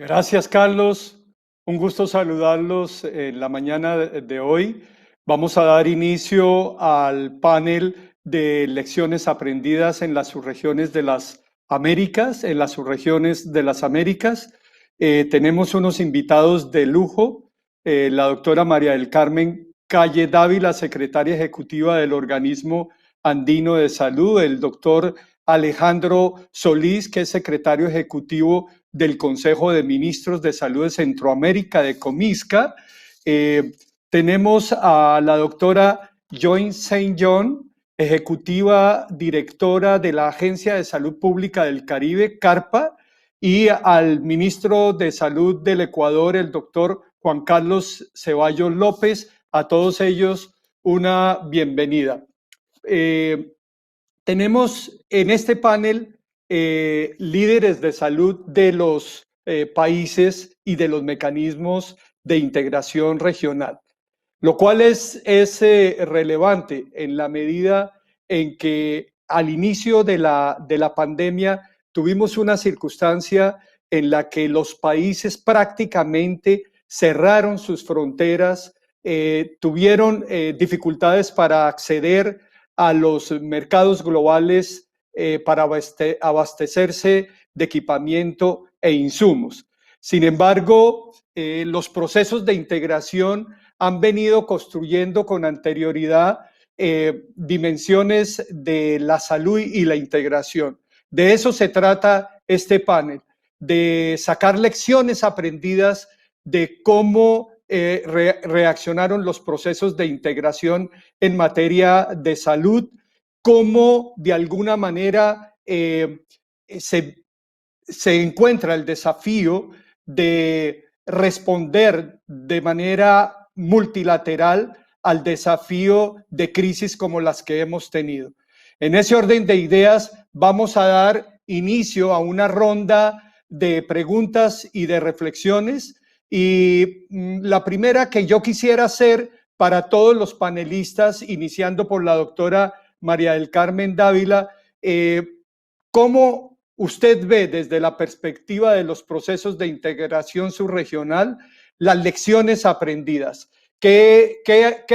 Gracias, Carlos. Un gusto saludarlos en la mañana de hoy. Vamos a dar inicio al panel de lecciones aprendidas en las subregiones de las Américas, tenemos unos invitados de lujo, la doctora María del Carmen Calle Dávila, secretaria ejecutiva del Organismo Andino de Salud, el doctor Alejandro Solís, que es secretario ejecutivo del Consejo de Ministros de Salud de Centroamérica, de Comisca. Tenemos a la doctora Joyce St. John, ejecutiva directora de la Agencia de Salud Pública del Caribe, CARPA, y al ministro de Salud del Ecuador, el doctor Juan Carlos Ceballos López. A todos ellos una bienvenida. Tenemos en este panel líderes de salud de los países y de los mecanismos de integración regional, lo cual es relevante en la medida en que al inicio de la pandemia tuvimos una circunstancia en la que los países prácticamente cerraron sus fronteras, tuvieron dificultades para acceder a los mercados globales para abastecerse de equipamiento e insumos. Sin embargo, los procesos de integración han venido construyendo con anterioridad dimensiones de la salud y la integración. De eso se trata este panel, de sacar lecciones aprendidas de cómo reaccionaron los procesos de integración en materia de salud, cómo de alguna manera se encuentra el desafío de responder de manera multilateral al desafío de crisis como las que hemos tenido. En ese orden de ideas vamos a dar inicio a una ronda de preguntas y de reflexiones. Y la primera que yo quisiera hacer para todos los panelistas, iniciando por la doctora María del Carmen Dávila, ¿cómo usted ve desde la perspectiva de los procesos de integración subregional las lecciones aprendidas? ¿Qué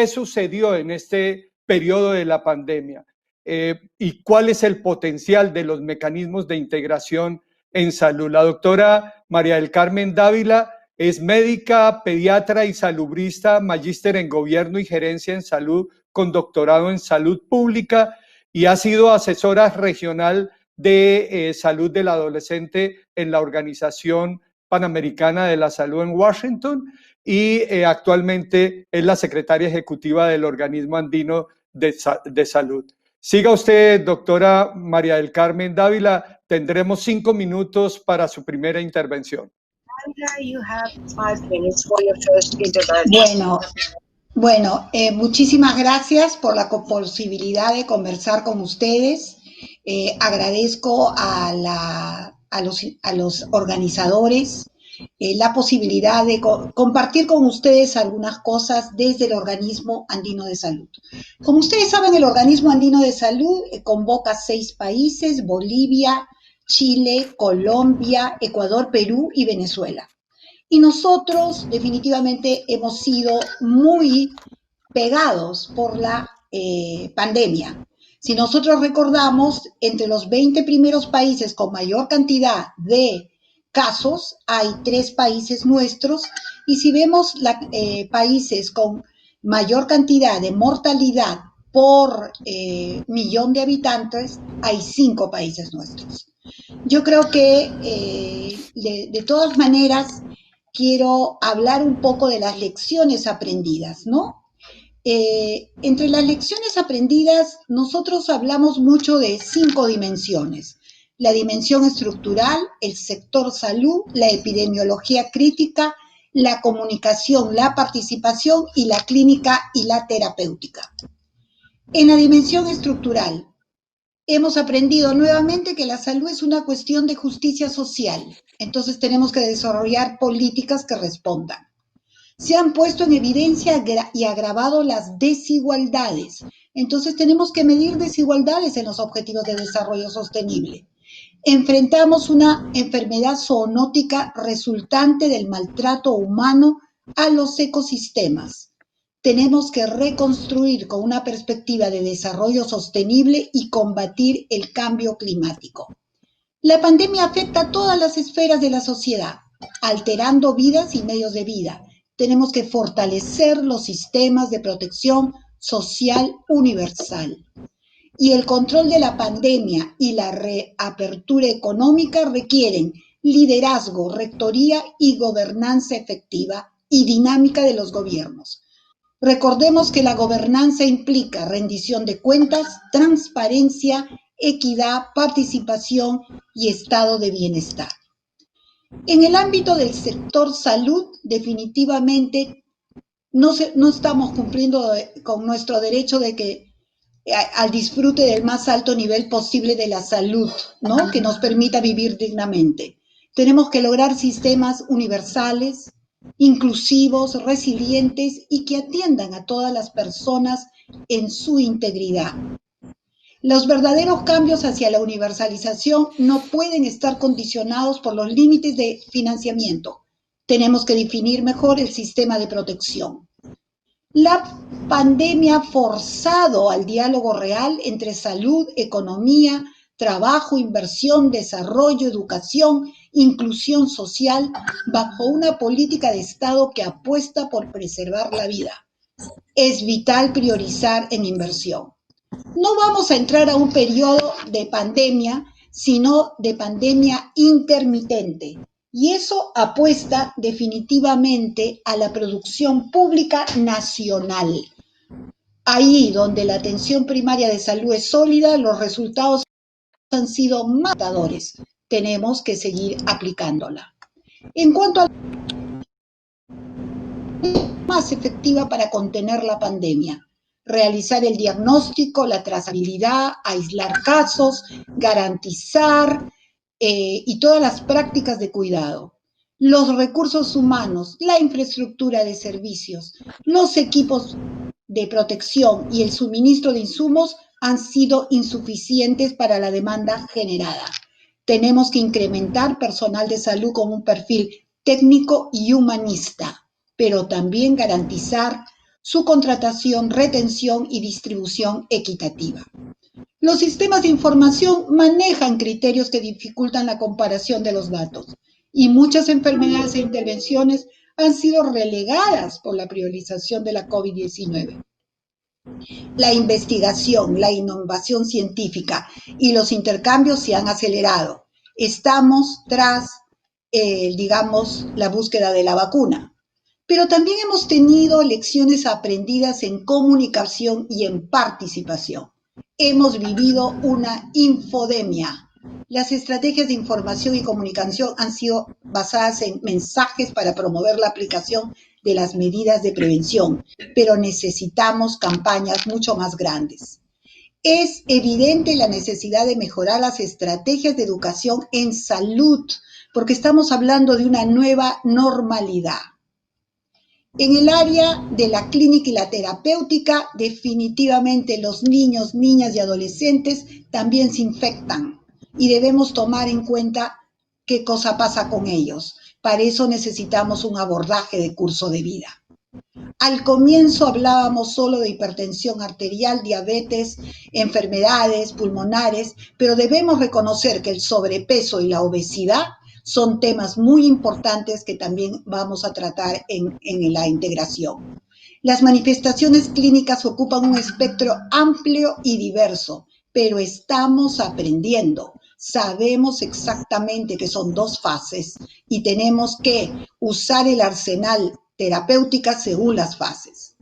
sucedió en este periodo de la pandemia? ¿Y cuál es el potencial de los mecanismos de integración en salud? La doctora María del Carmen Dávila es médica, pediatra y salubrista, magíster en gobierno y gerencia en salud, con doctorado en salud pública, y ha sido asesora regional de salud del adolescente en la Organización Panamericana de la Salud en Washington, y actualmente es la secretaria ejecutiva del Organismo Andino de Salud. Siga usted, doctora María del Carmen Dávila. Tendremos 5 minutos para su primera intervención. Bueno, muchísimas gracias por la posibilidad de conversar con ustedes. Agradezco a los organizadores la posibilidad de compartir con ustedes algunas cosas desde el Organismo Andino de Salud. Como ustedes saben, el Organismo Andino de Salud convoca 6 países: Bolivia, Chile, Colombia, Ecuador, Perú y Venezuela. Y nosotros definitivamente hemos sido muy pegados por la pandemia. Si nosotros recordamos, entre los 20 primeros países con mayor cantidad de casos, hay 3 países nuestros, y si vemos países con mayor cantidad de mortalidad por millón de habitantes, hay 5 países nuestros. Yo creo que de todas maneras quiero hablar un poco de las lecciones aprendidas, ¿no? Entre las lecciones aprendidas, nosotros hablamos mucho de 5 dimensiones: la dimensión estructural, el sector salud, la epidemiología crítica, la comunicación, la participación y la clínica y la terapéutica. En la dimensión estructural, hemos aprendido nuevamente que la salud es una cuestión de justicia social, entonces tenemos que desarrollar políticas que respondan. Se han puesto en evidencia y agravado las desigualdades, entonces tenemos que medir desigualdades en los objetivos de desarrollo sostenible. Enfrentamos una enfermedad zoonótica resultante del maltrato humano a los ecosistemas. Tenemos que reconstruir con una perspectiva de desarrollo sostenible y combatir el cambio climático. La pandemia afecta a todas las esferas de la sociedad, alterando vidas y medios de vida. Tenemos que fortalecer los sistemas de protección social universal. Y el control de la pandemia y la reapertura económica requieren liderazgo, rectoría y gobernanza efectiva y dinámica de los gobiernos. Recordemos que la gobernanza implica rendición de cuentas, transparencia, equidad, participación y estado de bienestar. En el ámbito del sector salud, definitivamente no estamos cumpliendo con nuestro derecho de que al disfrute del más alto nivel posible de la salud, ¿no? Que nos permita vivir dignamente. Tenemos que lograr sistemas universales, inclusivos, resilientes y que atiendan a todas las personas en su integridad. Los verdaderos cambios hacia la universalización no pueden estar condicionados por los límites de financiamiento. Tenemos que definir mejor el sistema de protección. La pandemia ha forzado al diálogo real entre salud, economía, trabajo, inversión, desarrollo, educación, inclusión social, bajo una política de Estado que apuesta por preservar la vida. Es vital priorizar en inversión. No vamos a entrar a un periodo de pandemia, sino de pandemia intermitente. Y eso apuesta definitivamente a la producción pública nacional. Ahí donde la atención primaria de salud es sólida, los resultados han sido matadores. Tenemos que seguir aplicándola. En cuanto a la más efectiva para contener la pandemia, realizar el diagnóstico, la trazabilidad, aislar casos, garantizar y todas las prácticas de cuidado. Los recursos humanos, la infraestructura de servicios, los equipos de protección y el suministro de insumos han sido insuficientes para la demanda generada. Tenemos que incrementar personal de salud con un perfil técnico y humanista, pero también garantizar su contratación, retención y distribución equitativa. Los sistemas de información manejan criterios que dificultan la comparación de los datos y muchas enfermedades e intervenciones han sido relegadas por la priorización de la COVID-19. La investigación, la innovación científica y los intercambios se han acelerado. Estamos tras, la búsqueda de la vacuna. Pero también hemos tenido lecciones aprendidas en comunicación y en participación. Hemos vivido una infodemia. Las estrategias de información y comunicación han sido basadas en mensajes para promover la aplicación de las medidas de prevención, pero necesitamos campañas mucho más grandes. Es evidente la necesidad de mejorar las estrategias de educación en salud, porque estamos hablando de una nueva normalidad. En el área de la clínica y la terapéutica, definitivamente los niños, niñas y adolescentes también se infectan y debemos tomar en cuenta qué cosa pasa con ellos. Para eso necesitamos un abordaje de curso de vida. Al comienzo hablábamos solo de hipertensión arterial, diabetes, enfermedades pulmonares, pero debemos reconocer que el sobrepeso y la obesidad son temas muy importantes que también vamos a tratar en la integración. Las manifestaciones clínicas ocupan un espectro amplio y diverso, pero estamos aprendiendo. Sabemos exactamente que son dos fases y tenemos que usar el arsenal terapéutica según las fases.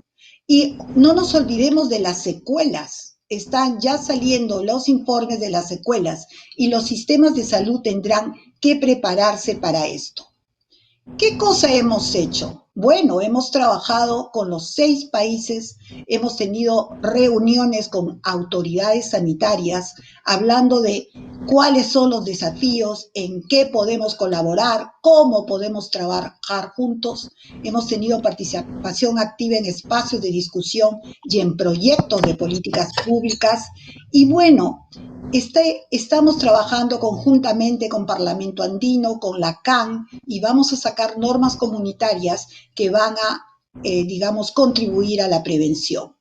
Y no nos olvidemos de las secuelas. Están ya saliendo los informes de las secuelas y los sistemas de salud tendrán que prepararse para esto. ¿Qué cosa hemos hecho? Bueno, hemos trabajado con los 6 países, hemos tenido reuniones con autoridades sanitarias hablando de cuáles son los desafíos, en qué podemos colaborar, cómo podemos trabajar juntos. Hemos tenido participación activa en espacios de discusión y en proyectos de políticas públicas. Y bueno, estamos trabajando conjuntamente con Parlamento Andino, con la CAN, y vamos a sacar normas comunitarias que van a, digamos, contribuir a la prevención.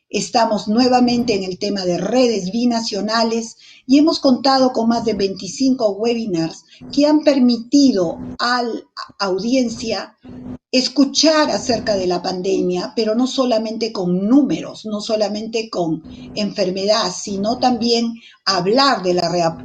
Estamos nuevamente en el tema de redes binacionales y hemos contado con más de 25 webinars que han permitido a la audiencia escuchar acerca de la pandemia, pero no solamente con números, no solamente con enfermedad, sino también hablar de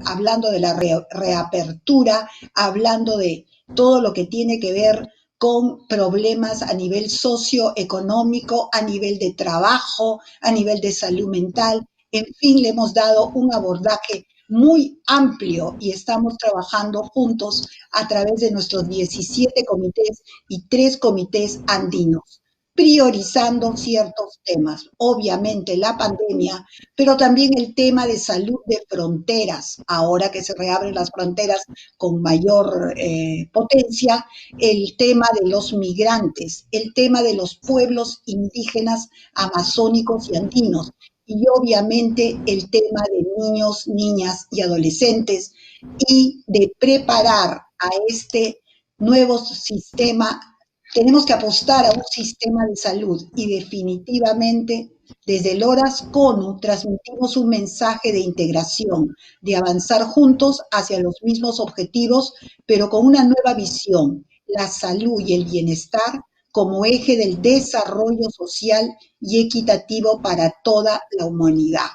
hablando de la reapertura, hablando de todo lo que tiene que ver con problemas a nivel socioeconómico, a nivel de trabajo, a nivel de salud mental. En fin, le hemos dado un abordaje muy amplio y estamos trabajando juntos a través de nuestros 17 comités y 3 comités andinos, priorizando ciertos temas. Obviamente la pandemia, pero también el tema de salud de fronteras, ahora que se reabren las fronteras con mayor potencia, el tema de los migrantes, el tema de los pueblos indígenas amazónicos y andinos, y obviamente el tema de niños, niñas y adolescentes, y de preparar a este nuevo sistema. Tenemos que apostar a un sistema de salud y definitivamente desde el Horas CONU transmitimos un mensaje de integración, de avanzar juntos hacia los mismos objetivos, pero con una nueva visión, la salud y el bienestar como eje del desarrollo social y equitativo para toda la humanidad.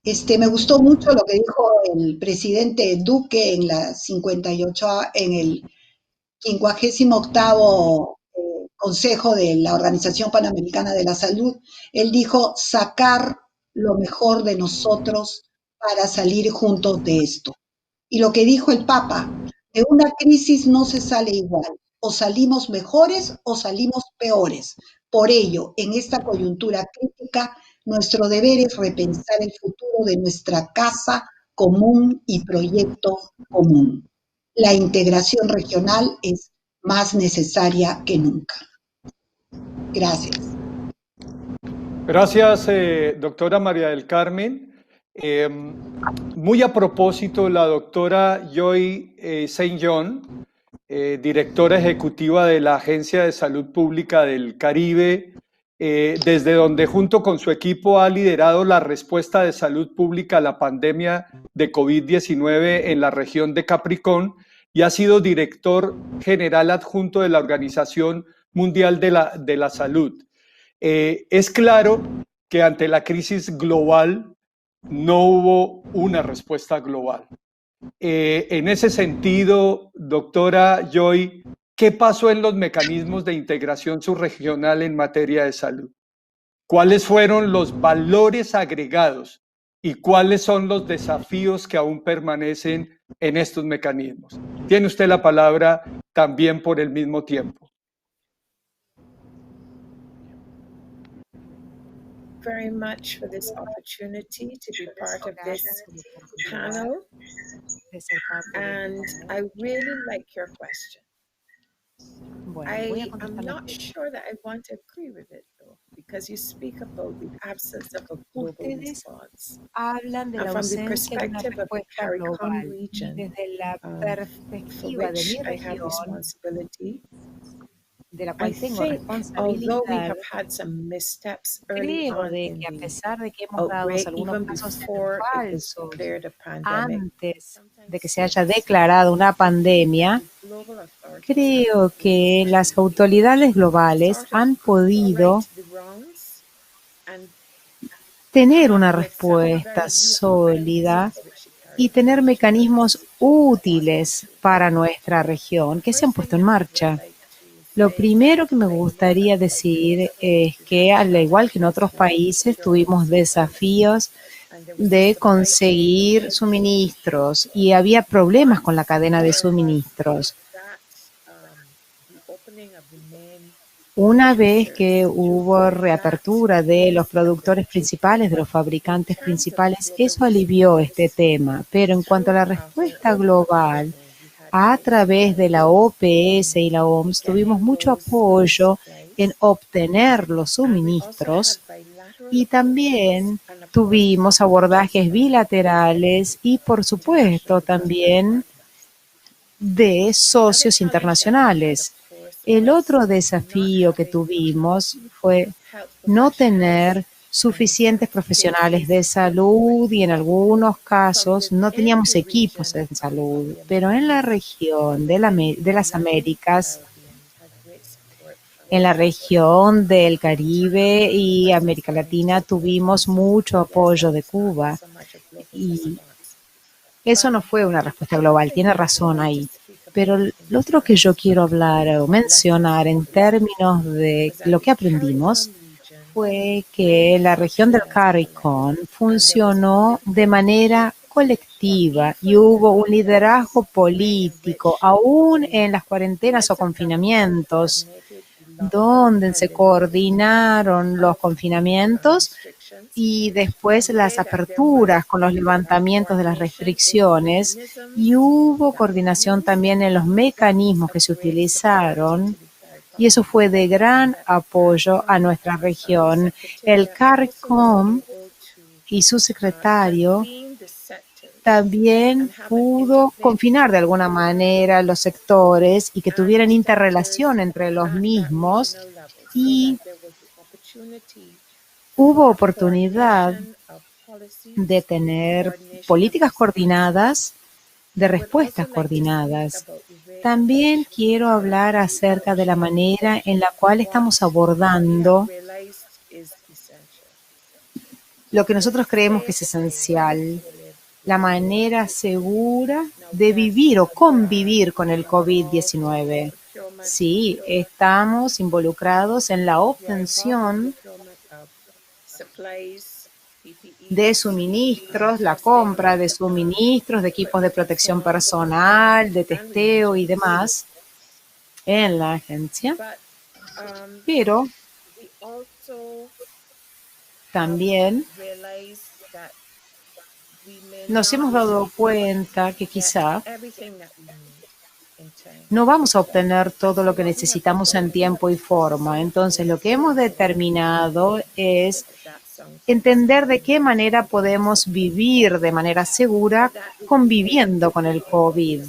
Me gustó mucho lo que dijo el presidente Duque en la 58, en el 58º Consejo de la Organización Panamericana de la Salud. Él dijo sacar lo mejor de nosotros para salir juntos de esto. Y lo que dijo el Papa, de una crisis no se sale igual, o salimos mejores o salimos peores. Por ello, en esta coyuntura crítica, nuestro deber es repensar el futuro de nuestra casa común y proyecto común. La integración regional es más necesaria que nunca. Gracias. Gracias, doctora María del Carmen. Muy a propósito, la doctora Joy Saint John, directora ejecutiva de la Agencia de Salud Pública del Caribe, desde donde junto con su equipo ha liderado la respuesta de salud pública a la pandemia de COVID-19 en la región de Capricorn y ha sido director general adjunto de la Organización Mundial de la Salud. Es claro que ante la crisis global no hubo una respuesta global. En ese sentido, doctora Joy, ¿qué pasó en los mecanismos de integración subregional en materia de salud? ¿Cuáles fueron los valores agregados y cuáles son los desafíos que aún permanecen en estos mecanismos? Tiene usted la palabra también por el mismo tiempo. Very much for this opportunity to be part of this panel, and I really like your question. I am not sure that I want to agree with it though, because you speak about the absence of a global response. Hablan de la From the ausencia de una perspective of the respuesta CARICOM global. region, Desde la for perspectiva de which mi I have región, responsibility, de la I cual tengo think although we responsabilidad, have had some missteps early creo on de in que a the pesar de que hemos dado outbreak, algunos even pasos before it was falsos declared a pandemic, antes de que se haya declarado una pandemia, global authorities creo que las autoridades globales han podido tener una respuesta sólida y tener mecanismos útiles para nuestra región que se han puesto en marcha. Lo primero que me gustaría decir es que, al igual que en otros países, tuvimos desafíos de conseguir suministros y había problemas con la cadena de suministros. Una vez que hubo reapertura de los productores principales, de los fabricantes principales, eso alivió este tema. Pero en cuanto a la respuesta global, a través de la OPS y la OMS, tuvimos mucho apoyo en obtener los suministros y también tuvimos abordajes bilaterales y, por supuesto, también de socios internacionales. El otro desafío que tuvimos fue no tener suficientes profesionales de salud y en algunos casos no teníamos equipos en salud, pero en la región de las Américas, en la región del Caribe y América Latina tuvimos mucho apoyo de Cuba y eso no fue una respuesta global, tiene razón ahí. Pero lo otro que yo quiero hablar o mencionar en términos de lo que aprendimos fue que la región del CARICOM funcionó de manera colectiva y hubo un liderazgo político, aún en las cuarentenas o confinamientos, donde se coordinaron los confinamientos y después las aperturas con los levantamientos de las restricciones, y hubo coordinación también en los mecanismos que se utilizaron, y eso fue de gran apoyo a nuestra región. El CARICOM y su secretario también pudo confinar de alguna manera los sectores y que tuvieran interrelación entre los mismos, y hubo oportunidad de tener políticas coordinadas, de respuestas coordinadas. También quiero hablar acerca de la manera en la cual estamos abordando lo que nosotros creemos que es esencial, la manera segura de vivir o convivir con el COVID-19. Sí, estamos involucrados en la obtención de suministros, la compra de suministros, de equipos de protección personal, de testeo y demás en la agencia, pero también nos hemos dado cuenta que quizá no vamos a obtener todo lo que necesitamos en tiempo y forma. Entonces, lo que hemos determinado es entender de qué manera podemos vivir de manera segura conviviendo con el COVID.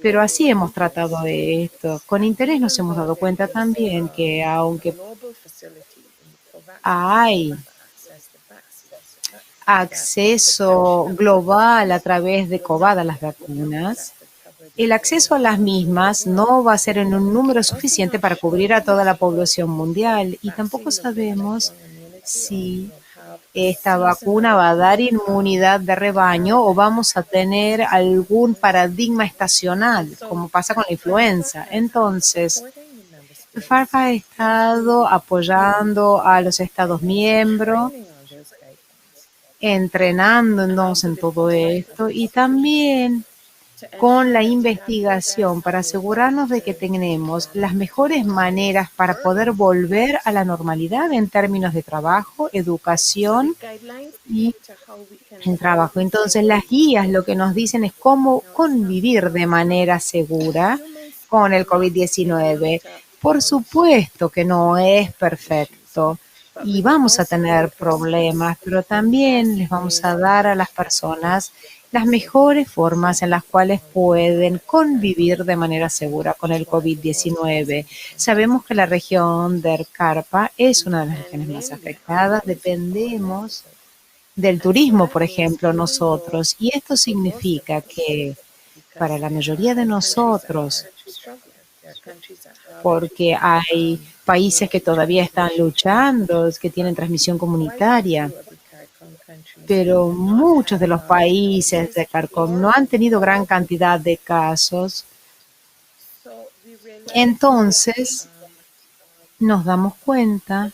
Pero así hemos tratado de esto. Con interés nos hemos dado cuenta también que aunque hay acceso global a través de COVAD a las vacunas, el acceso a las mismas no va a ser en un número suficiente para cubrir a toda la población mundial, y tampoco sabemos si esta vacuna va a dar inmunidad de rebaño o vamos a tener algún paradigma estacional, como pasa con la influenza. Entonces, FARC ha estado apoyando a los Estados miembros, entrenándonos en todo esto y también con la investigación para asegurarnos de que tenemos las mejores maneras para poder volver a la normalidad en términos de trabajo, educación y el trabajo. Entonces, las guías lo que nos dicen es cómo convivir de manera segura con el COVID-19. Por supuesto que no es perfecto y vamos a tener problemas, pero también les vamos a dar a las personas las mejores formas en las cuales pueden convivir de manera segura con el COVID-19. Sabemos que la región del Carpa es una de las regiones más afectadas. Dependemos del turismo, por ejemplo, nosotros. Y esto significa que para la mayoría de nosotros, porque hay países que todavía están luchando, que tienen transmisión comunitaria, pero muchos de los países de CARICOM no han tenido gran cantidad de casos. Entonces, nos damos cuenta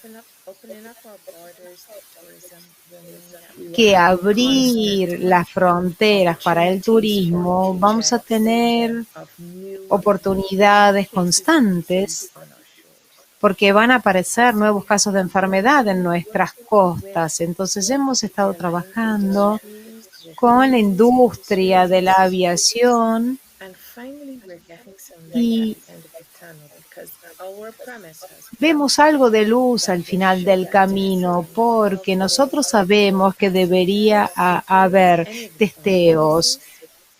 que abrir las fronteras para el turismo, vamos a tener oportunidades constantes porque van a aparecer nuevos casos de enfermedad en nuestras costas. Entonces hemos estado trabajando con la industria de la aviación y vemos algo de luz al final del camino, porque nosotros sabemos que debería haber testeos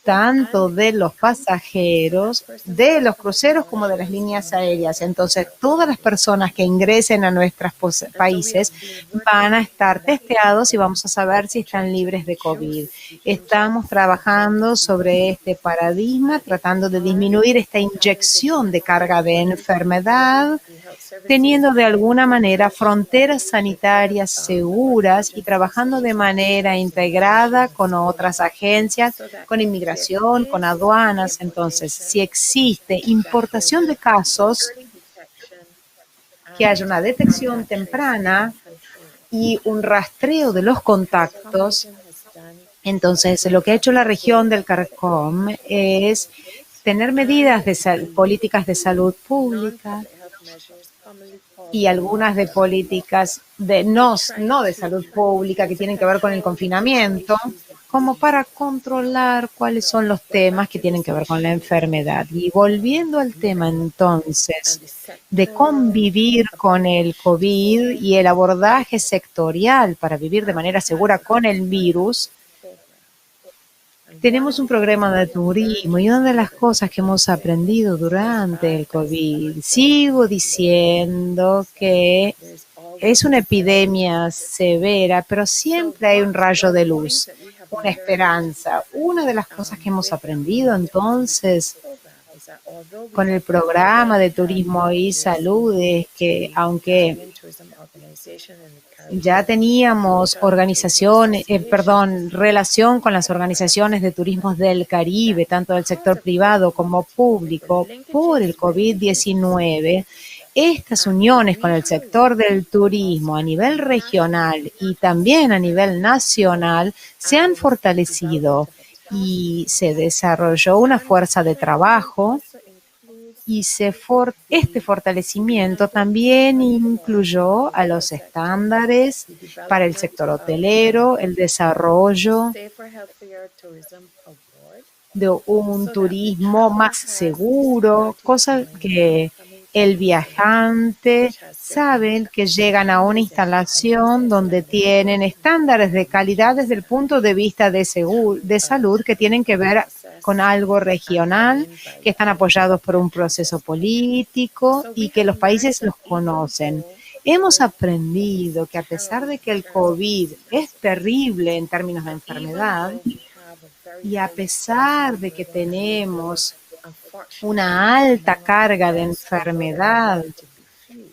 tanto de los pasajeros, de los cruceros como de las líneas aéreas. Entonces, todas las personas que ingresen a nuestros países van a estar testeados y vamos a saber si están libres de COVID. Estamos trabajando sobre este paradigma, tratando de disminuir esta inyección de carga de enfermedad, teniendo de alguna manera fronteras sanitarias seguras y trabajando de manera integrada con otras agencias, con inmigración, con aduanas. Entonces, si existe importación de casos, que haya una detección temprana y un rastreo de los contactos. Entonces, lo que ha hecho la región del CARICOM es tener medidas de políticas de salud pública y algunas de políticas no de salud pública que tienen que ver con el confinamiento, como para controlar cuáles son los temas que tienen que ver con la enfermedad. Y volviendo al tema entonces de convivir con el COVID y el abordaje sectorial para vivir de manera segura con el virus, tenemos un programa de turismo y una de las cosas que hemos aprendido durante el COVID, sigo diciendo que es una epidemia severa, pero siempre hay un rayo de luz, una esperanza. Una de las cosas que hemos aprendido entonces con el programa de turismo y salud es que aunque ya teníamos relación con las organizaciones de turismos del Caribe, tanto del sector privado como público, por el COVID-19, estas uniones con el sector del turismo a nivel regional y también a nivel nacional se han fortalecido y se desarrolló una fuerza de trabajo. Y este fortalecimiento también incluyó a los estándares para el sector hotelero, el desarrollo de un turismo más seguro, cosa que el viajante sabe que llegan a una instalación donde tienen estándares de calidad desde el punto de vista de salud que tienen que ver con algo regional, que están apoyados por un proceso político y que los países los conocen. Hemos aprendido que a pesar de que el COVID es terrible en términos de enfermedad y a pesar de que tenemos una alta carga de enfermedad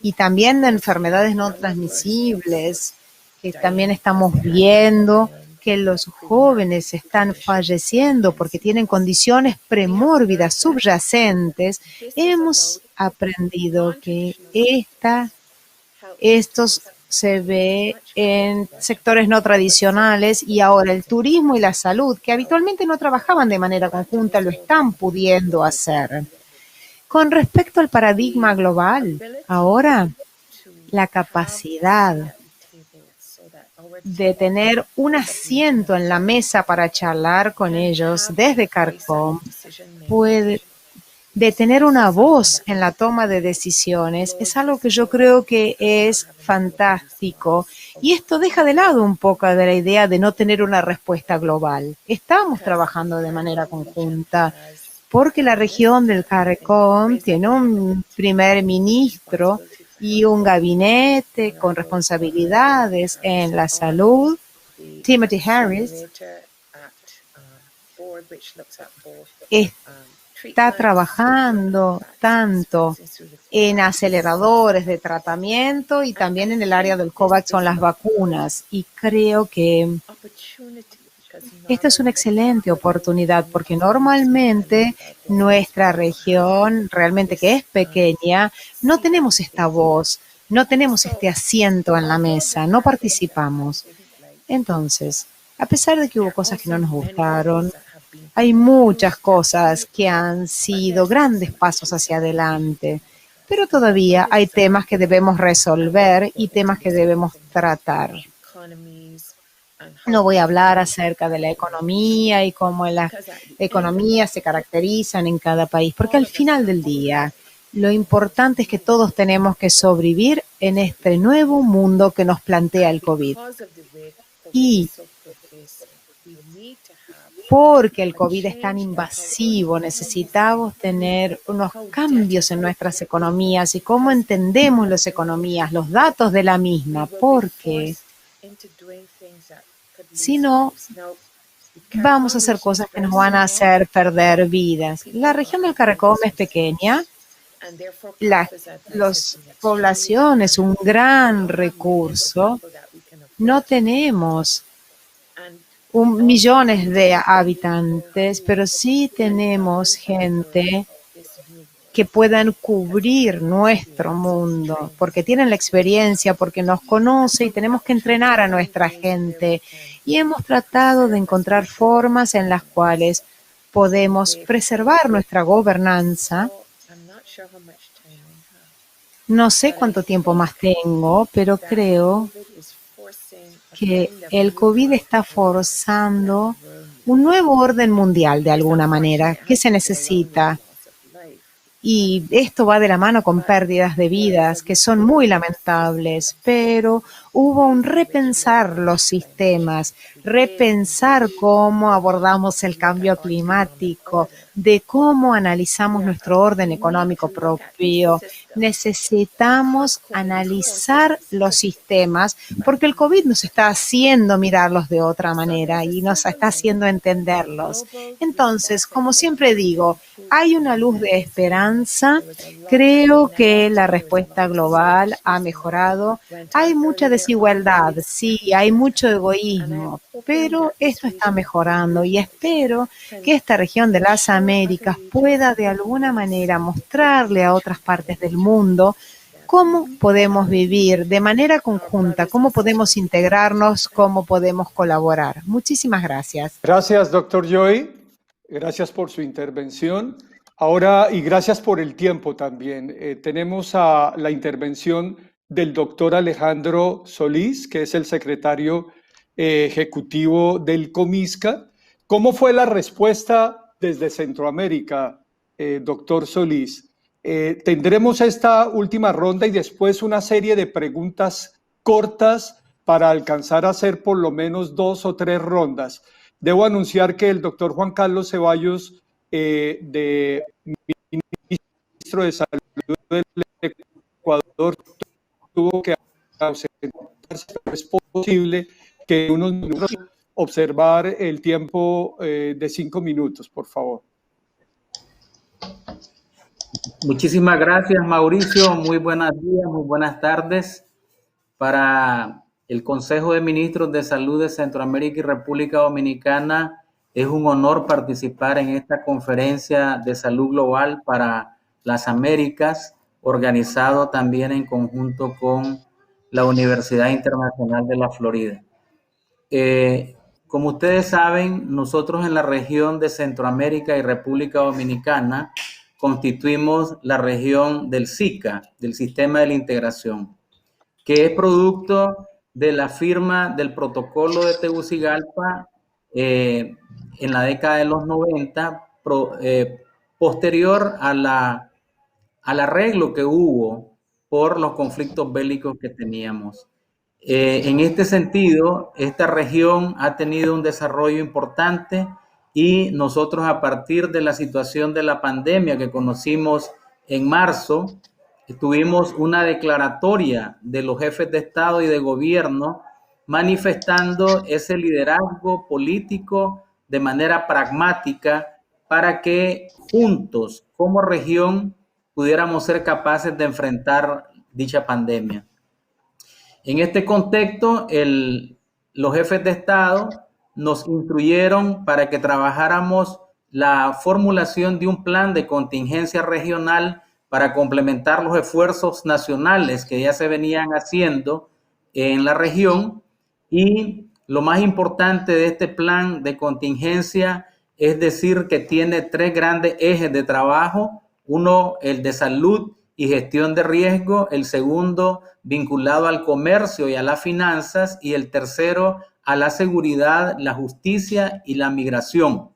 y también de enfermedades no transmisibles, que también estamos viendo que los jóvenes están falleciendo porque tienen condiciones premórbidas subyacentes, hemos aprendido que estos se ve en sectores no tradicionales y ahora el turismo y la salud, que habitualmente no trabajaban de manera conjunta, lo están pudiendo hacer. Con respecto al paradigma global, ahora la capacidad de tener un asiento en la mesa para charlar con ellos desde CARICOM, de tener una voz en la toma de decisiones, es algo que yo creo que es fantástico. Y esto deja de lado un poco de la idea de no tener una respuesta global. Estamos trabajando de manera conjunta porque la región del CARICOM tiene un primer ministro y un gabinete con responsabilidades en la salud. Timothy Harris está trabajando tanto en aceleradores de tratamiento y también en el área del COVAX con las vacunas. Y creo que esta es una excelente oportunidad porque normalmente nuestra región, realmente que es pequeña, no tenemos esta voz, no tenemos este asiento en la mesa, no participamos. Entonces, a pesar de que hubo cosas que no nos gustaron, hay muchas cosas que han sido grandes pasos hacia adelante, pero todavía hay temas que debemos resolver y temas que debemos tratar. No voy a hablar acerca de la economía y cómo las economías se caracterizan en cada país, porque al final del día lo importante es que todos tenemos que sobrevivir en este nuevo mundo que nos plantea el COVID. Y porque el COVID es tan invasivo, necesitamos tener unos cambios en nuestras economías y cómo entendemos las economías, los datos de la misma, porque si no, vamos a hacer cosas que nos van a hacer perder vidas. La región del CARICOM es pequeña, la población es un gran recurso, no tenemos millones de habitantes, pero sí tenemos gente que puedan cubrir nuestro mundo, porque tienen la experiencia, porque nos conoce y tenemos que entrenar a nuestra gente. Y hemos tratado de encontrar formas en las cuales podemos preservar nuestra gobernanza. No sé cuánto tiempo más tengo, pero creo que el COVID está forzando un nuevo orden mundial de alguna manera. ¿Qué se necesita? Y esto va de la mano con pérdidas de vidas que son muy lamentables, pero hubo un repensar los sistemas, repensar cómo abordamos el cambio climático, de cómo analizamos nuestro orden económico propio. Necesitamos analizar los sistemas porque el COVID nos está haciendo mirarlos de otra manera y nos está haciendo entenderlos. Entonces, como siempre digo, hay una luz de esperanza. Creo que la respuesta global ha mejorado. Hay mucha desigualdad, sí, hay mucho egoísmo, pero esto está mejorando y espero que esta región de las Américas pueda de alguna manera mostrarle a otras partes del mundo cómo podemos vivir de manera conjunta, cómo podemos integrarnos, cómo podemos colaborar. Muchísimas gracias. Gracias, doctor Joy. Gracias por su intervención. Ahora, y gracias por el tiempo también. Tenemos a la intervención del doctor Alejandro Solís, que es el secretario ejecutivo del Comisca. ¿Cómo fue la respuesta desde Centroamérica, doctor Solís? Tendremos esta última ronda y después una serie de preguntas cortas para alcanzar a hacer por lo menos 2 o 3 rondas. Debo anunciar que el doctor Juan Carlos Ceballos, de ministro de Salud del Ecuador, tuvo que ausentarse, pero es posible que en unos minutos observar el tiempo de 5 minutos, por favor. Muchísimas gracias, Mauricio. Muy buenos días, muy buenas tardes. Para el Consejo de Ministros de Salud de Centroamérica y República Dominicana, es un honor participar en esta conferencia de salud global para las Américas, organizado también en conjunto con la Universidad Internacional de la Florida. Como ustedes saben, nosotros en la región de Centroamérica y República Dominicana constituimos la región del SICA, del Sistema de la Integración, que es producto de la firma del protocolo de Tegucigalpa en la década de los 90, posterior al arreglo que hubo por los conflictos bélicos que teníamos. En este sentido, esta región ha tenido un desarrollo importante y nosotros, a partir de la situación de la pandemia que conocimos en marzo, tuvimos una declaratoria de los jefes de Estado y de gobierno manifestando ese liderazgo político de manera pragmática para que juntos, como región, pudiéramos ser capaces de enfrentar dicha pandemia. En este contexto, los jefes de Estado nos instruyeron para que trabajáramos la formulación de un plan de contingencia regional para complementar los esfuerzos nacionales que ya se venían haciendo en la región. Y lo más importante de este plan de contingencia es decir que tiene 3 grandes ejes de trabajo. Uno, el de salud, y gestión de riesgo, el segundo vinculado al comercio y a las finanzas, y el tercero a la seguridad, la justicia y la migración.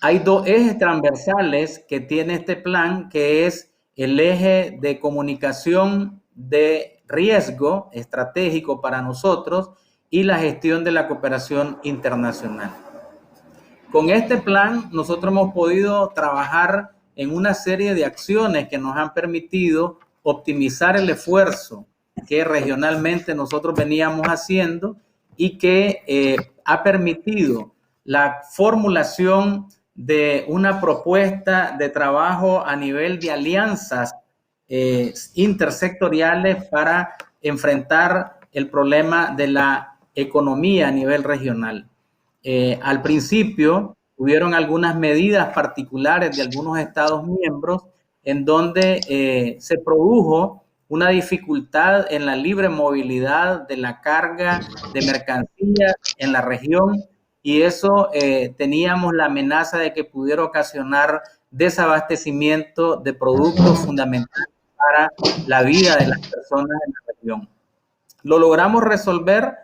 Hay dos ejes transversales que tiene este plan, que es el eje de comunicación de riesgo estratégico para nosotros y la gestión de la cooperación internacional. Con este plan, nosotros hemos podido trabajar en una serie de acciones que nos han permitido optimizar el esfuerzo que regionalmente nosotros veníamos haciendo y que ha permitido la formulación de una propuesta de trabajo a nivel de alianzas intersectoriales para enfrentar el problema de la economía a nivel regional. Al principio hubieron algunas medidas particulares de algunos Estados miembros en donde se produjo una dificultad en la libre movilidad de la carga de mercancías en la región, y eso teníamos la amenaza de que pudiera ocasionar desabastecimiento de productos fundamentales para la vida de las personas en la región. Lo logramos resolver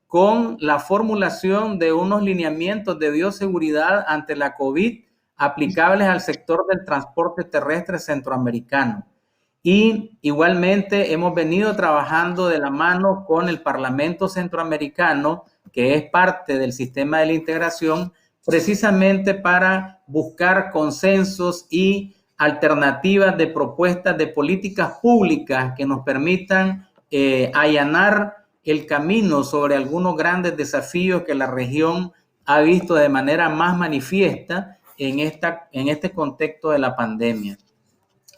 con la formulación de unos lineamientos de bioseguridad ante la COVID aplicables al sector del transporte terrestre centroamericano. Y igualmente hemos venido trabajando de la mano con el Parlamento Centroamericano, que es parte del sistema de la integración, precisamente para buscar consensos y alternativas de propuestas de políticas públicas que nos permitan allanar el camino sobre algunos grandes desafíos que la región ha visto de manera más manifiesta en este contexto de la pandemia.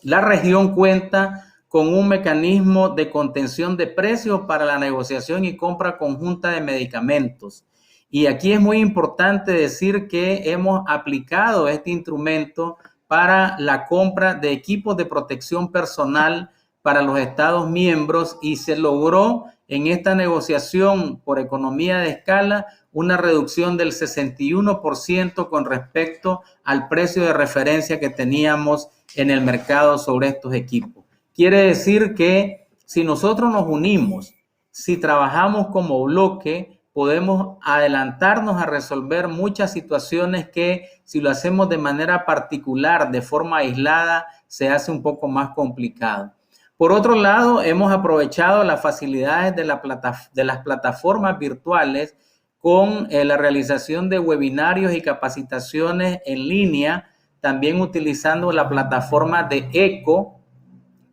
La región cuenta con un mecanismo de contención de precios para la negociación y compra conjunta de medicamentos. Y aquí es muy importante decir que hemos aplicado este instrumento para la compra de equipos de protección personal para los Estados miembros, y se logró en esta negociación por economía de escala una reducción del 61% con respecto al precio de referencia que teníamos en el mercado sobre estos equipos. Quiere decir que si nosotros nos unimos, si trabajamos como bloque, podemos adelantarnos a resolver muchas situaciones que si lo hacemos de manera particular, de forma aislada, se hace un poco más complicado. Por otro lado, hemos aprovechado las facilidades de las plataformas virtuales con la realización de webinarios y capacitaciones en línea, también utilizando la plataforma de ECO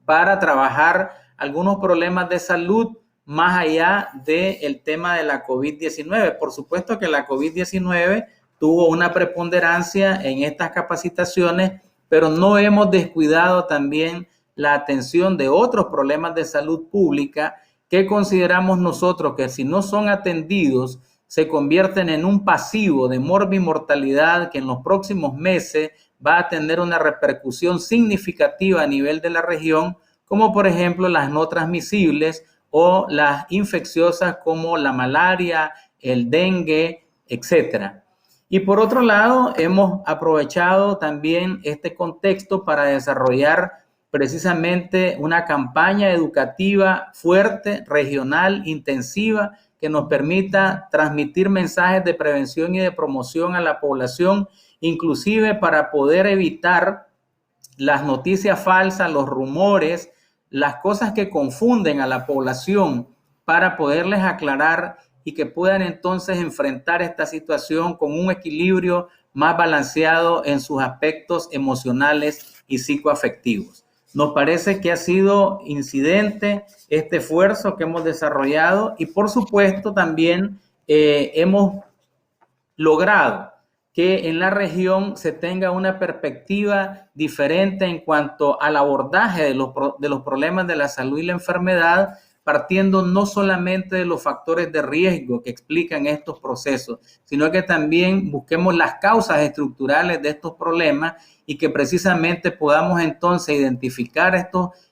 para trabajar algunos problemas de salud más allá del tema de la COVID-19. Por supuesto que la COVID-19 tuvo una preponderancia en estas capacitaciones, pero no hemos descuidado también la atención de otros problemas de salud pública que consideramos nosotros que si no son atendidos se convierten en un pasivo de morbimortalidad que en los próximos meses va a tener una repercusión significativa a nivel de la región, como por ejemplo las no transmisibles o las infecciosas como la malaria, el dengue, etcétera. Y por otro lado, hemos aprovechado también este contexto para desarrollar precisamente una campaña educativa fuerte, regional, intensiva, que nos permita transmitir mensajes de prevención y de promoción a la población, inclusive para poder evitar las noticias falsas, los rumores, las cosas que confunden a la población, para poderles aclarar y que puedan entonces enfrentar esta situación con un equilibrio más balanceado en sus aspectos emocionales y psicoafectivos. Nos parece que ha sido incidente este esfuerzo que hemos desarrollado y por supuesto también hemos logrado que en la región se tenga una perspectiva diferente en cuanto al abordaje de los problemas de la salud y la enfermedad, partiendo no solamente de los factores de riesgo que explican estos procesos, sino que también busquemos las causas estructurales de estos problemas y que precisamente podamos entonces identificar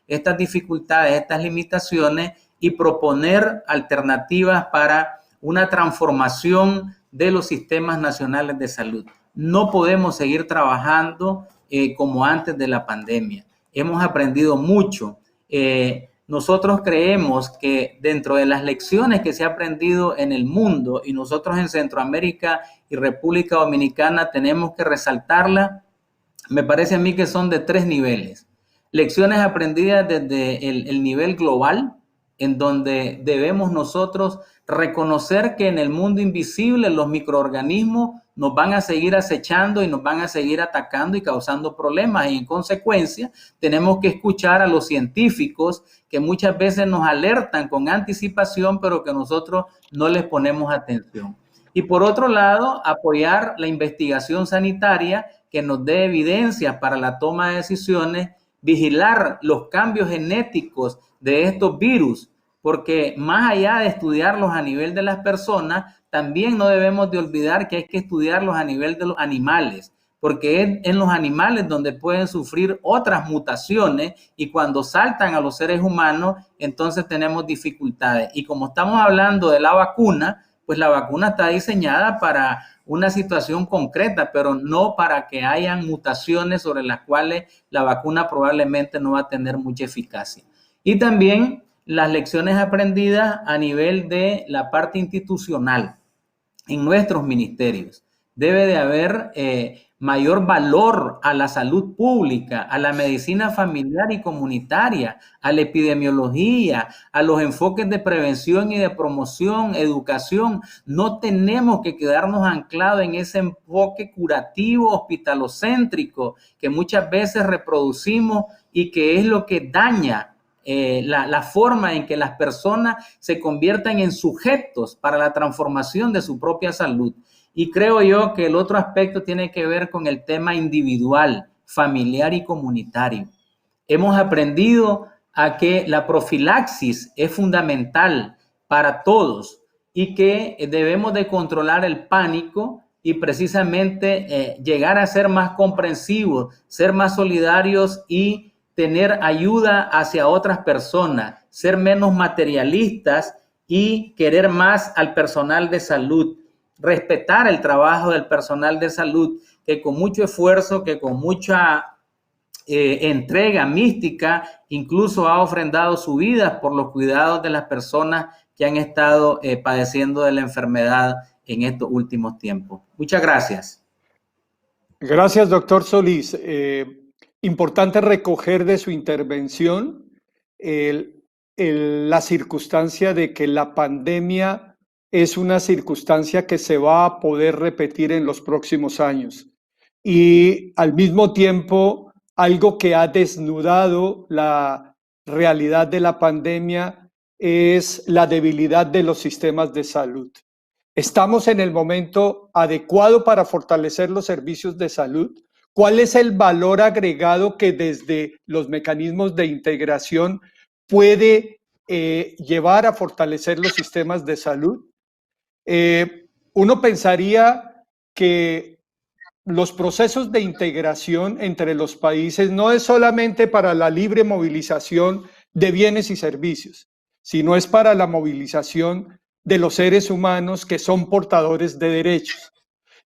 estas dificultades, estas limitaciones y proponer alternativas para una transformación de los sistemas nacionales de salud. No podemos seguir trabajando como antes de la pandemia. hemos aprendido mucho. Nosotros creemos que dentro de las lecciones que se ha aprendido en el mundo, y nosotros en Centroamérica y República Dominicana tenemos que resaltarla, me parece a mí que son de 3 niveles. Lecciones aprendidas desde el nivel global, en donde debemos nosotros reconocer que en el mundo invisible los microorganismos nos van a seguir acechando y nos van a seguir atacando y causando problemas, y en consecuencia tenemos que escuchar a los científicos que muchas veces nos alertan con anticipación, pero que nosotros no les ponemos atención. Y por otro lado, apoyar la investigación sanitaria que nos dé evidencias para la toma de decisiones, vigilar los cambios genéticos de estos virus, porque más allá de estudiarlos a nivel de las personas, también no debemos de olvidar que hay que estudiarlos a nivel de los animales, porque es en los animales donde pueden sufrir otras mutaciones, y cuando saltan a los seres humanos, entonces tenemos dificultades. Y como estamos hablando de la vacuna, pues la vacuna está diseñada para una situación concreta, pero no para que hayan mutaciones sobre las cuales la vacuna probablemente no va a tener mucha eficacia. Y también las lecciones aprendidas a nivel de la parte institucional en nuestros ministerios. Debe de haber mayor valor a la salud pública, a la medicina familiar y comunitaria, a la epidemiología, a los enfoques de prevención y de promoción, educación. No tenemos que quedarnos anclados en ese enfoque curativo, hospitalocéntrico, que muchas veces reproducimos y que es lo que daña la forma en que las personas se conviertan en sujetos para la transformación de su propia salud. Y creo yo que el otro aspecto tiene que ver con el tema individual, familiar y comunitario. Hemos aprendido a que la profilaxis es fundamental para todos y que debemos de controlar el pánico y precisamente llegar a ser más comprensivos, ser más solidarios y tener ayuda hacia otras personas, ser menos materialistas y querer más al personal de salud, respetar el trabajo del personal de salud, que con mucho esfuerzo, que con mucha entrega mística, incluso ha ofrendado su vida por los cuidados de las personas que han estado padeciendo de la enfermedad en estos últimos tiempos. Muchas gracias. Gracias, doctor Solís. Importante recoger de su intervención la circunstancia de que la pandemia es una circunstancia que se va a poder repetir en los próximos años. Y al mismo tiempo, algo que ha desnudado la realidad de la pandemia es la debilidad de los sistemas de salud. ¿Estamos en el momento adecuado para fortalecer los servicios de salud? ¿Cuál es el valor agregado que desde los mecanismos de integración puede llevar a fortalecer los sistemas de salud? Uno pensaría que los procesos de integración entre los países no es solamente para la libre movilización de bienes y servicios, sino es para la movilización de los seres humanos que son portadores de derechos.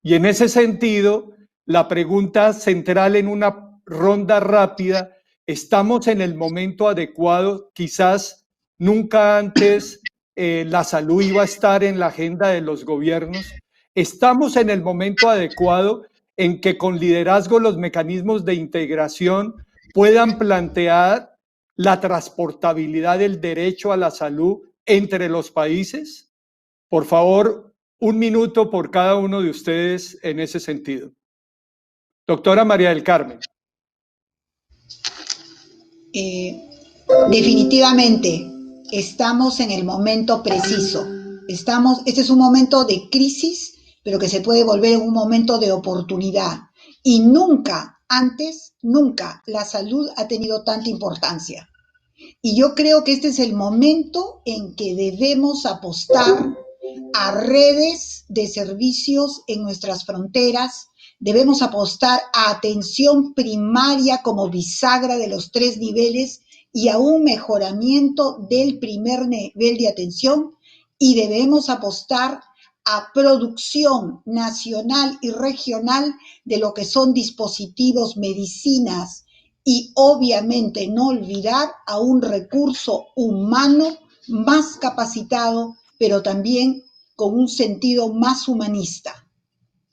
Y en ese sentido, la pregunta central en una ronda rápida, ¿estamos en el momento adecuado? Quizás nunca antes la salud iba a estar en la agenda de los gobiernos. ¿Estamos en el momento adecuado en que con liderazgo los mecanismos de integración puedan plantear la transportabilidad del derecho a la salud entre los países? Por favor, 1 minuto por cada uno de ustedes en ese sentido. Doctora María del Carmen. Definitivamente, estamos en el momento preciso. Este es un momento de crisis, pero que se puede volver en un momento de oportunidad. Y nunca antes, nunca la salud ha tenido tanta importancia. Y yo creo que este es el momento en que debemos apostar a redes de servicios en nuestras fronteras. Debemos apostar a atención primaria como bisagra de los 3 niveles y a un mejoramiento del primer nivel de atención, y debemos apostar a producción nacional y regional de lo que son dispositivos, medicinas y obviamente no olvidar a un recurso humano más capacitado, pero también con un sentido más humanista.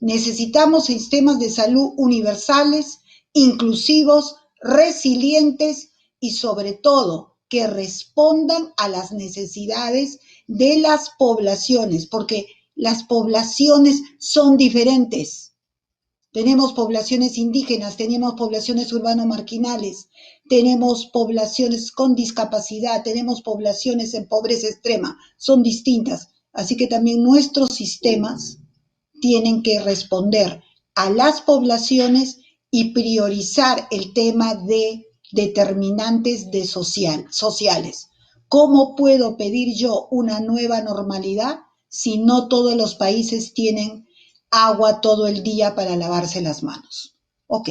Necesitamos sistemas de salud universales, inclusivos, resilientes y sobre todo que respondan a las necesidades de las poblaciones, porque las poblaciones son diferentes. Tenemos poblaciones indígenas, tenemos poblaciones urbano-marginales, tenemos poblaciones con discapacidad, tenemos poblaciones en pobreza extrema, son distintas. Así que también nuestros sistemas tienen que responder a las poblaciones y priorizar el tema de determinantes sociales. ¿Cómo puedo pedir yo una nueva normalidad si no todos los países tienen agua todo el día para lavarse las manos? Ok.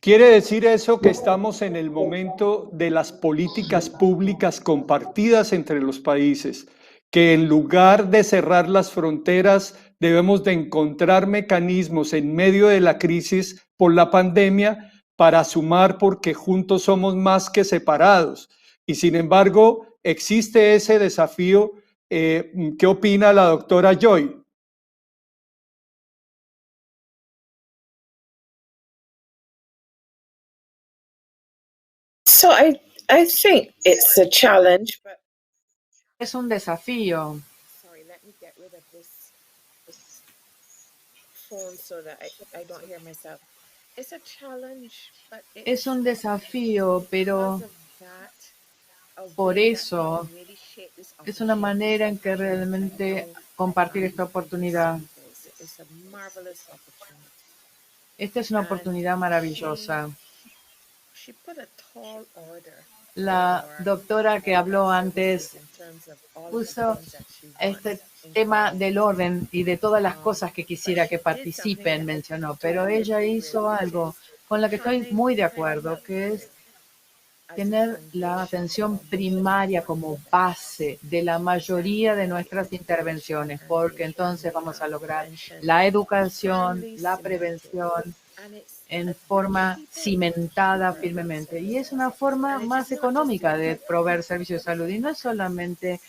¿Quiere decir eso que estamos en el momento de las políticas públicas compartidas entre los países? Que en lugar de cerrar las fronteras, debemos de encontrar mecanismos en medio de la crisis por la pandemia para sumar porque juntos somos más que separados. Y sin embargo, existe ese desafío. ¿Qué opina la doctora Joy? So I think it's a challenge, but Es un desafío. sorry, let me get rid of this phone so that I don't hear myself. It's a challenge, but Es un desafío, pero because of that, a por way that we eso can really shape this es una manera en que opportunity. realmente compartir esta oportunidad. It's a marvelous opportunity. Esta es una And oportunidad maravillosa. she put a tall order La for doctora que habló antes in terms of all of the puso things that she este wants tema del orden y de todas las Um, cosas que quisiera que but she did something participen, that I mencionó, pero totally ella agree with, hizo which algo is con la que estoy having muy de health acuerdo, que es as a tener la foundation atención for most of primaria our como interventions. base de la mayoría de The nuestras intervenciones, integration and porque entonces vamos a lograr prevention la educación, firmly la cemented. prevención And it's en forma cheaper cimentada provide firmemente. Y es services. una forma And it is más not just the económica de proveer equipment, servicios de salud y no es solamente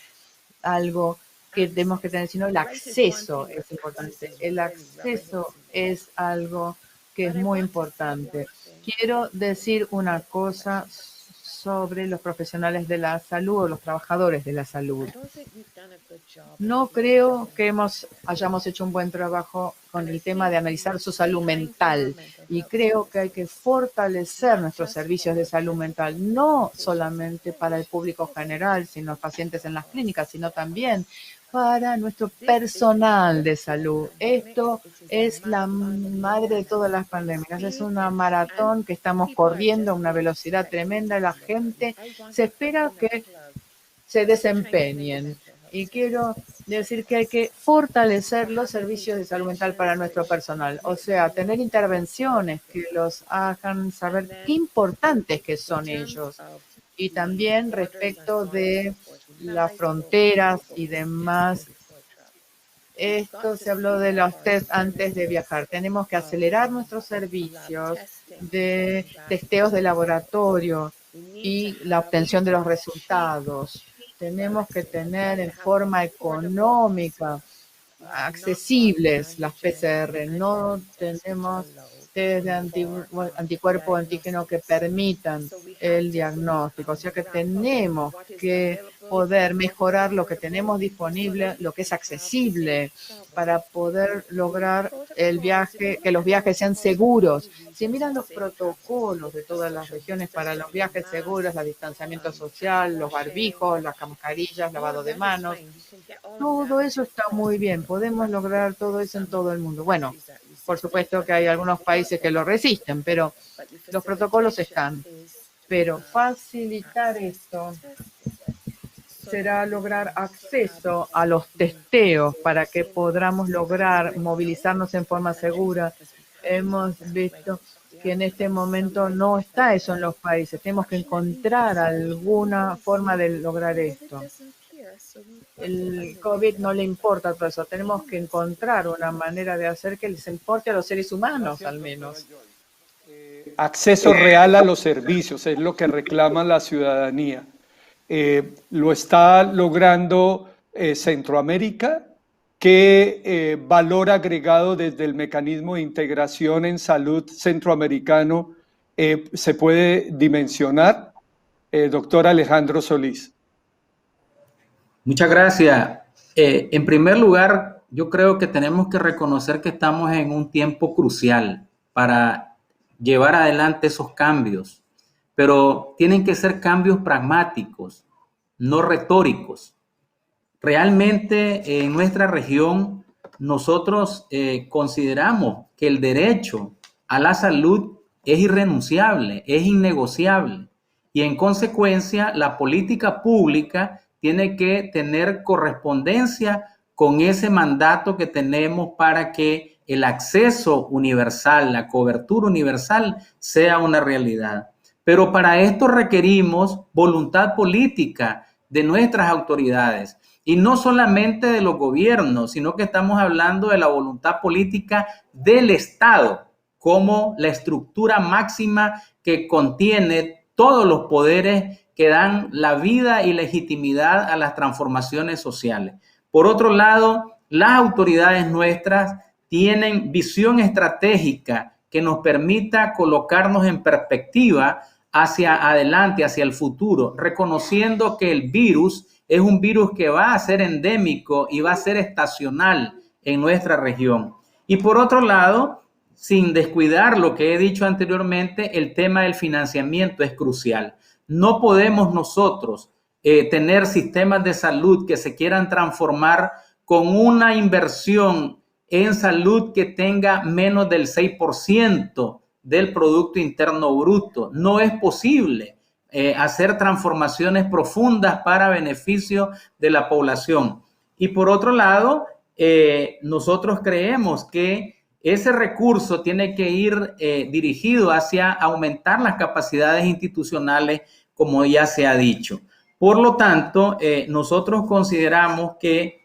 algo que tenemos que access. tener, sino el Right is one acceso thing, but es access importante. is El really rubber hits acceso me. es algo que es But I muy want to say importante. one thing. Quiero decir una cosa sobre los profesionales de la salud o los trabajadores de la salud. I don't think we've done a good job in No looking at creo que their hayamos hecho un buen trabajo con And I el tema de think we analizar need su to salud strengthen our mental mental y health creo que hay que services, fortalecer not nuestros just servicios de for salud mental, no patients in solamente para el clinics, público general, sino pacientes en las because clínicas, sino también para nuestro this is the personal mother de of all salud. pandemics. Esto It is a es la marathon that we are madre de running at todas las full pandemias. Es speed, una and maratón que estamos people are corriendo a just una velocidad tremenda y la expecting. gente I want se to put espera in a que plug se for strengthening desempeñen. mental health Y quiero services, decir que hay que fortalecer for los having servicios de salud mental para interventions nuestro which personal, o make sea, them tener look intervenciones que important. los hagan And saber qué then importantes que in son terms ellos. of Y the también borders and respecto so on and so de forth, we have las I spoke fronteras y about this testing demás, before travel. We've got esto to se habló de speed up los our test antes de services viajar. Tenemos que of acelerar nuestros lab servicios testing and de getting back testeos de results. laboratorio We need to y la have obtención de los cheap, resultados. well, Tenemos let's que say we've got tener to en have forma affordable económica, PCR. We have not got accesibles las antigen PCR. No antibody tests which are tenemos low test de for anticuerpo antígeno que diagnostics. permitan So we have el to diagnóstico. O sea que ramp up tenemos what is que available, poder what is mejorar lo que affordable, tenemos so disponible, that we lo que es can have safe accesible travel. para poder lograr el Protocols, if you viaje, que look los at viajes sean protocols for all seguros. the Si regions miran for los safe travel, protocolos de todas las social regiones para los distancing, viajes seguros, el masks, distanciamiento hand social, los washing, barbijos, las mascarillas, all lavado of de that is manos, fine. We can get all of that todo eso está muy across the bien. world. Podemos lograr todo There's eso en some todo el mundo. Bueno, countries that por resist it, supuesto que hay algunos países que lo resisten, pero but the los protocolos facilitation están. is to Pero have facilitar access to esto testing so that será we can lograr have acceso a los the testeos para que same podamos safety lograr right now movilizarnos en in forma countries segura. because we haven't got Hemos that visto regulation. We que en haven't este got some momento no está eso en regulation. los países. Tenemos que Unfortunately, encontrar alguna vaccinations, forma de lograr COVID esto. doesn't care, so we've got to El find a way COVID to no le make that importa todo eso. Tenemos que humans encontrar una humans. manera de hacer que les importe a los seres humanos, Gracias, al doctora menos. Joy. acceso real a los servicios, es lo que reclama la ciudadanía. Lo está logrando Centroamérica. ¿Qué valor agregado desde el mecanismo de integración en salud centroamericano se puede dimensionar? Doctor Alejandro Solís. Muchas gracias. En primer lugar, yo creo que tenemos que reconocer que estamos en un tiempo crucial para llevar adelante esos cambios, pero tienen que ser cambios pragmáticos, no retóricos. Realmente en nuestra región nosotros consideramos que el derecho a la salud es irrenunciable, es innegociable, y en consecuencia la política pública tiene que tener correspondencia con ese mandato que tenemos para que el acceso universal, la cobertura universal sea una realidad. Pero para esto requerimos voluntad política de nuestras autoridades. Y no solamente de los gobiernos, sino que estamos hablando de la voluntad política del Estado como la estructura máxima que contiene todos los poderes que dan la vida y legitimidad a las transformaciones sociales. Por otro lado, las autoridades nuestras tienen visión estratégica que nos permita colocarnos en perspectiva hacia adelante, hacia el futuro, reconociendo que el virus es un virus que va a ser endémico y va a ser estacional en nuestra región. Y por otro lado, sin descuidar lo que he dicho anteriormente, el tema del financiamiento es crucial. No podemos nosotros tener sistemas de salud que se quieran transformar con una inversión en salud que tenga menos del 6% del Producto Interno Bruto. No es posible hacer transformaciones profundas para beneficio de la población. Y por otro lado, nosotros creemos que ese recurso tiene que ir dirigido hacia aumentar las capacidades institucionales, como ya se ha dicho. Por lo tanto, nosotros consideramos que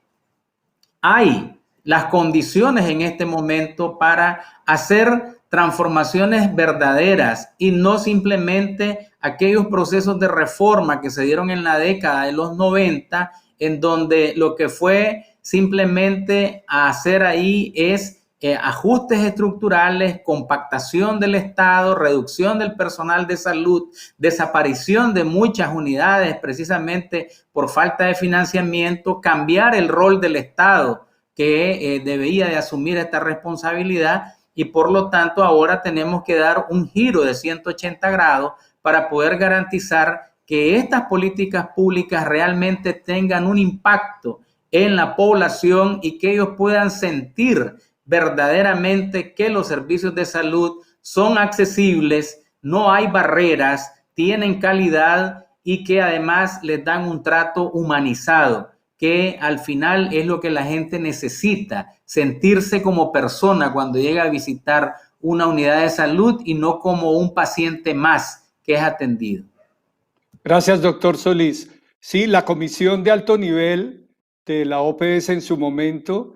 hay las condiciones en este momento para hacer transformaciones verdaderas y no simplemente aquellos procesos de reforma que se dieron en la década de los 90, en donde lo que fue simplemente hacer ahí es ajustes estructurales, compactación del Estado, reducción del personal de salud, desaparición de muchas unidades precisamente por falta de financiamiento, cambiar el rol del Estado que debía de asumir esta responsabilidad, y por lo tanto ahora tenemos que dar un giro de 180 grados para poder garantizar que estas políticas públicas realmente tengan un impacto en la población y que ellos puedan sentir verdaderamente que los servicios de salud son accesibles, no hay barreras, tienen calidad y que además les dan un trato humanizado, que al final es lo que la gente necesita, sentirse como persona cuando llega a visitar una unidad de salud y no como un paciente más que es atendido. Gracias, doctor Solís. Sí, la comisión de alto nivel de la OPS en su momento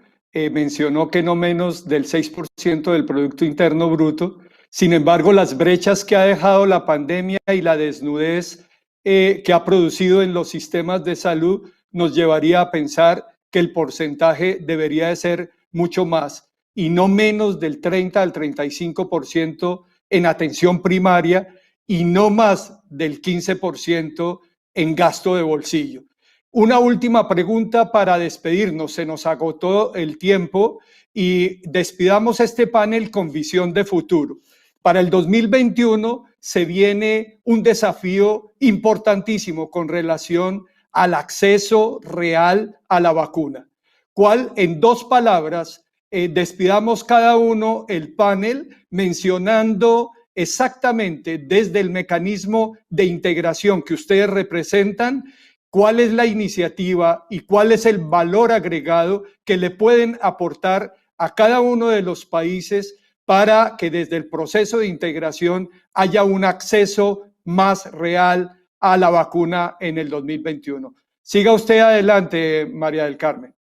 mencionó que no menos del 6% del Producto Interno Bruto. Sin embargo, las brechas que ha dejado la pandemia y la desnudez que ha producido en los sistemas de salud nos llevaría a pensar que el porcentaje debería de ser mucho más y no menos del 30 al 35% en atención primaria y no más del 15% en gasto de bolsillo. Una última pregunta para despedirnos. Se nos agotó el tiempo y despidamos este panel con visión de futuro. Para el 2021 se viene un desafío importantísimo con relación al acceso real a la vacuna. ¿Cuál? En dos palabras, despidamos cada uno el panel mencionando exactamente desde el mecanismo de integración que ustedes representan, cuál es la iniciativa y cuál es el valor agregado que le pueden aportar a cada uno de los países para que desde el proceso de integración haya un acceso más real a la vacuna en el 2021. Siga usted adelante, María del Carmen.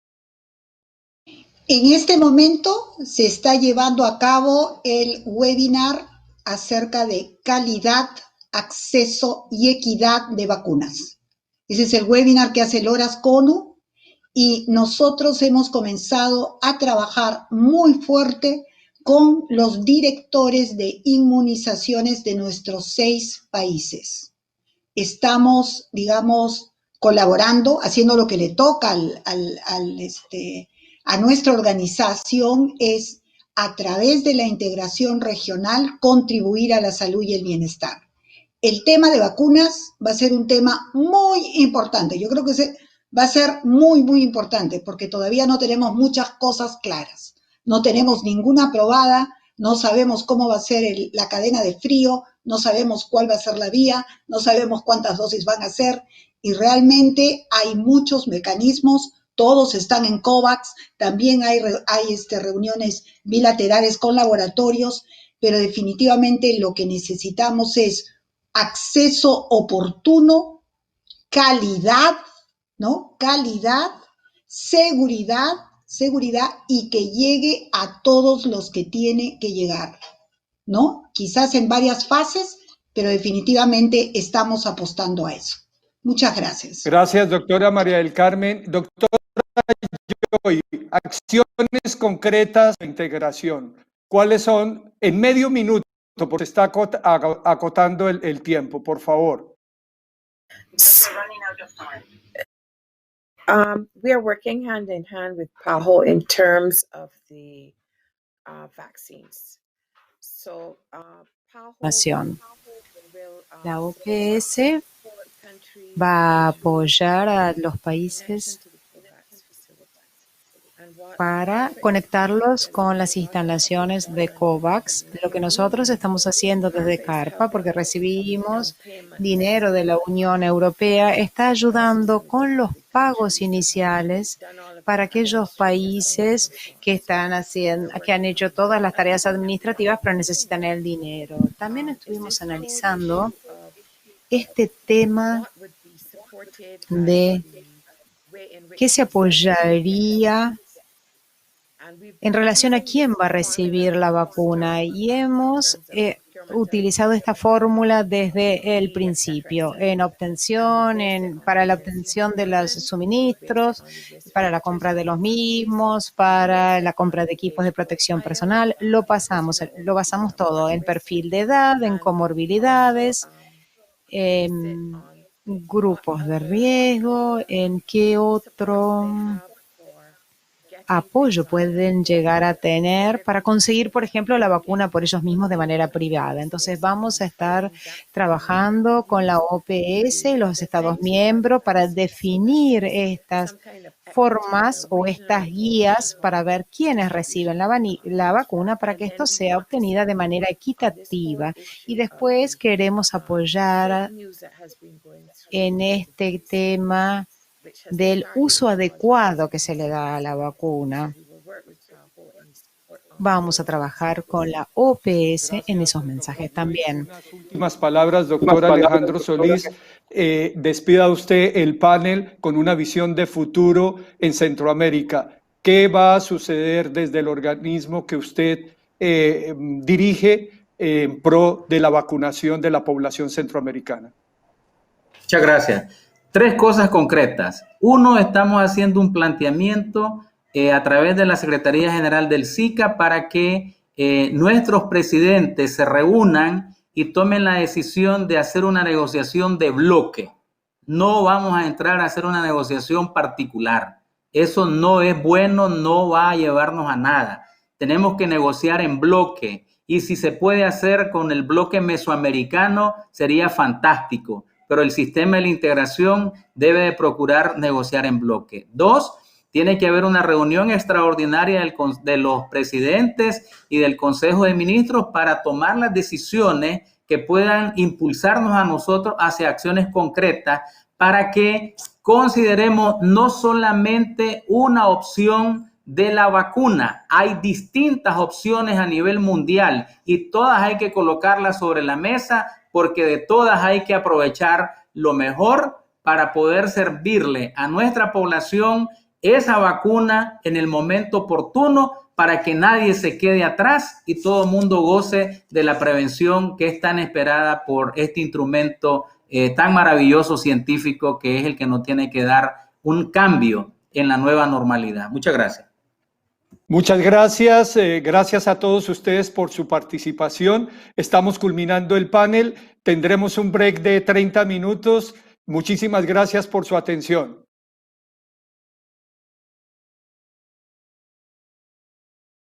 En este momento se está llevando a cabo el webinar acerca de calidad, acceso y equidad de vacunas. Ese es el webinar que hace el Horas CONU y nosotros hemos comenzado a trabajar muy fuerte con los directores de inmunizaciones de nuestros 6 países. Estamos, digamos, colaborando, haciendo lo que le toca a nuestra organización, es a través de la integración regional contribuir a la salud y el bienestar. El tema de vacunas va a ser un tema muy importante. Yo creo que va a ser muy, muy importante porque todavía no tenemos muchas cosas claras. No tenemos ninguna aprobada, no sabemos cómo va a ser la cadena de frío, no sabemos cuál va a ser la vía, no sabemos cuántas dosis van a ser y realmente hay muchos mecanismos, todos están en COVAX, también hay reuniones bilaterales con laboratorios, pero definitivamente lo que necesitamos es acceso oportuno, calidad, ¿no? Calidad, seguridad y que llegue a todos los que tiene que llegar, ¿no? Quizás en varias fases, pero definitivamente estamos apostando a eso. Muchas gracias. Gracias, doctora María del Carmen. Doctora Joy, acciones concretas de integración. ¿Cuáles son? En medio minuto, porque está acotando el tiempo, por favor. We are working hand in hand with PAHO in terms of the vaccines. So, la OPS va a apoyar a los países para conectarlos con las instalaciones de COVAX. Lo que nosotros estamos haciendo desde CARPA, porque recibimos dinero de la Unión Europea, está ayudando con los pagos iniciales para aquellos países que han hecho todas las tareas administrativas pero necesitan el dinero. También estuvimos analizando este tema de qué se apoyaría en relación a quién va a recibir la vacuna y hemos utilizado esta fórmula desde el principio, para la obtención de los suministros, para la compra de los mismos, para la compra de equipos de protección personal. Lo basamos todo en perfil de edad, en comorbilidades, en grupos de riesgo, en qué otro apoyo pueden llegar a tener para conseguir, por ejemplo, la vacuna por ellos mismos de manera privada. Entonces, vamos a estar trabajando con la OPS y los Estados miembros para definir estas formas o estas guías para ver quiénes reciben la vacuna para que esto sea obtenida de manera equitativa. Y después queremos apoyar en este tema del uso adecuado que se le da a la vacuna. Vamos a trabajar con la OPS en esos mensajes también. Últimas palabras, doctor Alejandro Solís. Despida usted el panel con una visión de futuro en Centroamérica. ¿Qué va a suceder desde el organismo que usted dirige en pro de la vacunación de la población centroamericana? Muchas gracias. 3 cosas concretas. 1, estamos haciendo un planteamiento a través de la Secretaría General del SICA para que nuestros presidentes se reúnan y tomen la decisión de hacer una negociación de bloque. No vamos a entrar a hacer una negociación particular. Eso no es bueno, no va a llevarnos a nada. Tenemos que negociar en bloque y si se puede hacer con el bloque mesoamericano sería fantástico. Pero el sistema de la integración debe de procurar negociar en bloque. 2, tiene que haber una reunión extraordinaria de los presidentes y del Consejo de Ministros para tomar las decisiones que puedan impulsarnos a nosotros hacia acciones concretas para que consideremos no solamente una opción de la vacuna. Hay distintas opciones a nivel mundial y todas hay que colocarlas sobre la mesa porque de todas hay que aprovechar lo mejor para poder servirle a nuestra población esa vacuna en el momento oportuno para que nadie se quede atrás y todo el mundo goce de la prevención que es tan esperada por este instrumento tan maravilloso científico que es el que nos tiene que dar un cambio en la nueva normalidad. Muchas gracias. Muchas gracias. Gracias a todos ustedes por su participación. Estamos culminando el panel. Tendremos un break de 30 minutos. Muchísimas gracias por su atención.